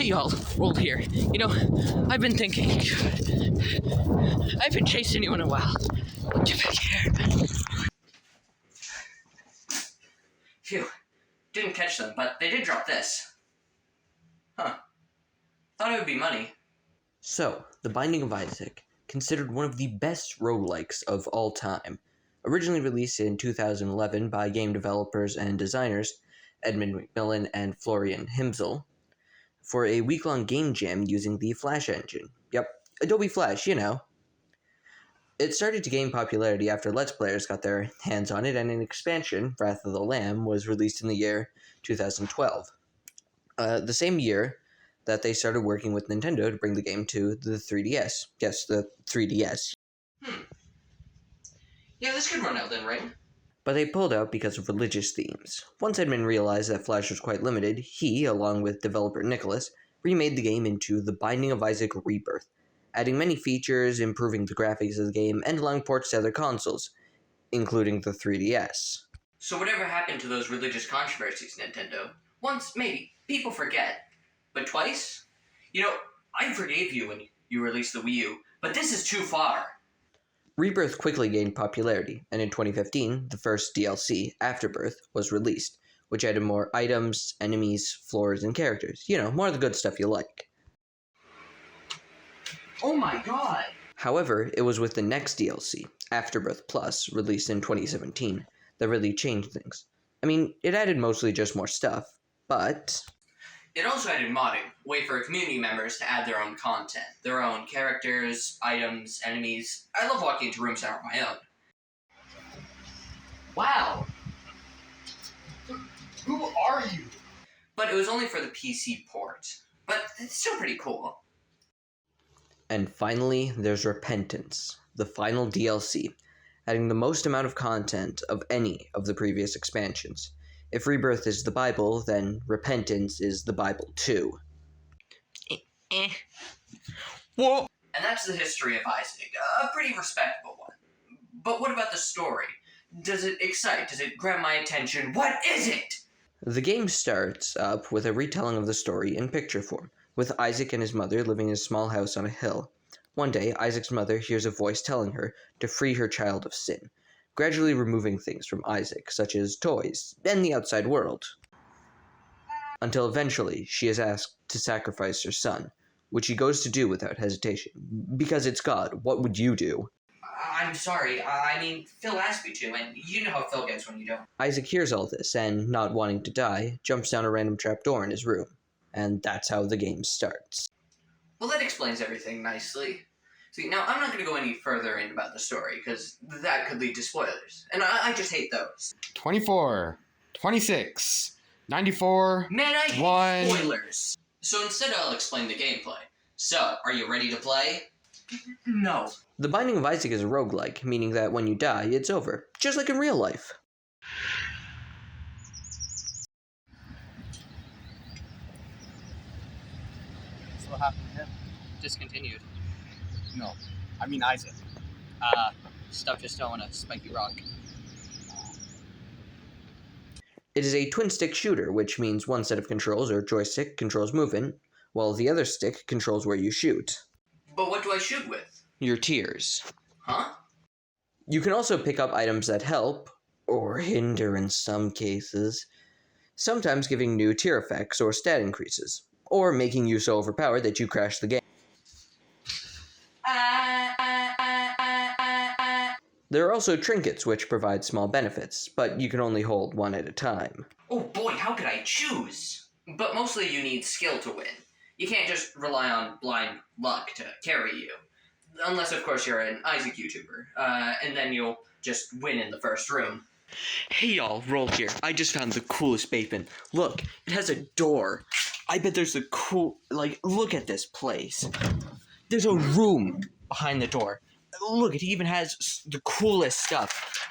y'all, rolled here. You know, I've been thinking. I haven't chased anyone in a while. Get back here. Phew. Didn't catch them, but they did drop this. Huh. Thought it would be money. So, The Binding of Isaac, considered one of the best roguelikes of all time. Originally released in 2011 by game developers and designers Edmund McMillan and Florian Himsel, for a week-long game jam using the Flash engine. Yep, Adobe Flash, you know. It started to gain popularity after Let's Players got their hands on it, and an expansion, Wrath of the Lamb, was released in the year 2012. The same year that they started working with Nintendo to bring the game to the 3DS. Yes, the 3DS. Yeah, this could run out then, right? But they pulled out because of religious themes. Once Edmund realized that Flash was quite limited, he, along with developer Nicholas, remade the game into The Binding of Isaac Rebirth, adding many features, improving the graphics of the game, and allowing ports to other consoles, including the 3DS. So whatever happened to those religious controversies, Nintendo? Once, maybe. People forget. But twice? You know, I forgave you when you released the Wii U, but this is too far. Rebirth quickly gained popularity, and in 2015, the first DLC, Afterbirth, was released, which added more items, enemies, floors, and characters. You know, more of the good stuff you like. Oh my god! However, it was with the next DLC, Afterbirth Plus, released in 2017, that really changed things. I mean, it added mostly just more stuff, but It also added modding, a way for community members to add their own content, their own characters, items, enemies. I love walking into rooms that aren't my own. Wow! Who are you? But it was only for the PC port. But it's still pretty cool. And finally, there's Repentance, the final DLC, adding the most amount of content of any of the previous expansions. If Rebirth is the Bible, then Repentance is the Bible too. Whoa! And that's the history of Isaac, a pretty respectable one. But what about the story? Does it excite? Does it grab my attention? What is it? The game starts up with a retelling of the story in picture form, with Isaac and his mother living in a small house on a hill. One day, Isaac's mother hears a voice telling her to free her child of sin, gradually removing things from Isaac, such as toys and the outside world, until eventually she is asked to sacrifice her son, which he goes to do without hesitation. Because it's God, what would you do? I'm sorry, I mean, Phil asked me to, and you know how Phil gets when you don't. Isaac hears all this, and, not wanting to die, jumps down a random trapdoor in his room. And that's how the game starts. Well, that explains everything nicely. See, now I'm not going to go any further in about the story, because that could lead to spoilers. And I just hate those. 24, 26, 94, Man, I hate 1. spoilers! So instead I'll explain the gameplay. So, are you ready to play? No. The Binding of Isaac is a roguelike, meaning that when you die, it's over, just like in real life. So what happened to him? Discontinued. No, I mean Isaac. Stuff just fell on a spiky rock. It is a twin-stick shooter, which means one set of controls, or joystick, controls movement, while the other stick controls where you shoot. But what do I shoot with? Your tears. Huh? You can also pick up items that help, or hinder in some cases, sometimes giving new tier effects or stat increases, or making you so overpowered that you crash the game. There are also trinkets which provide small benefits, but you can only hold one at a time. Oh boy, how could I choose? But mostly you need skill to win. You can't just rely on blind luck to carry you. Unless, of course, you're an Isaac YouTuber, and then you'll just win in the first room. Hey y'all, Roll here. I just found the coolest basement. Look, it has a door. I bet there's a cool, look at this place. There's a room behind the door. Look, it even has the coolest stuff.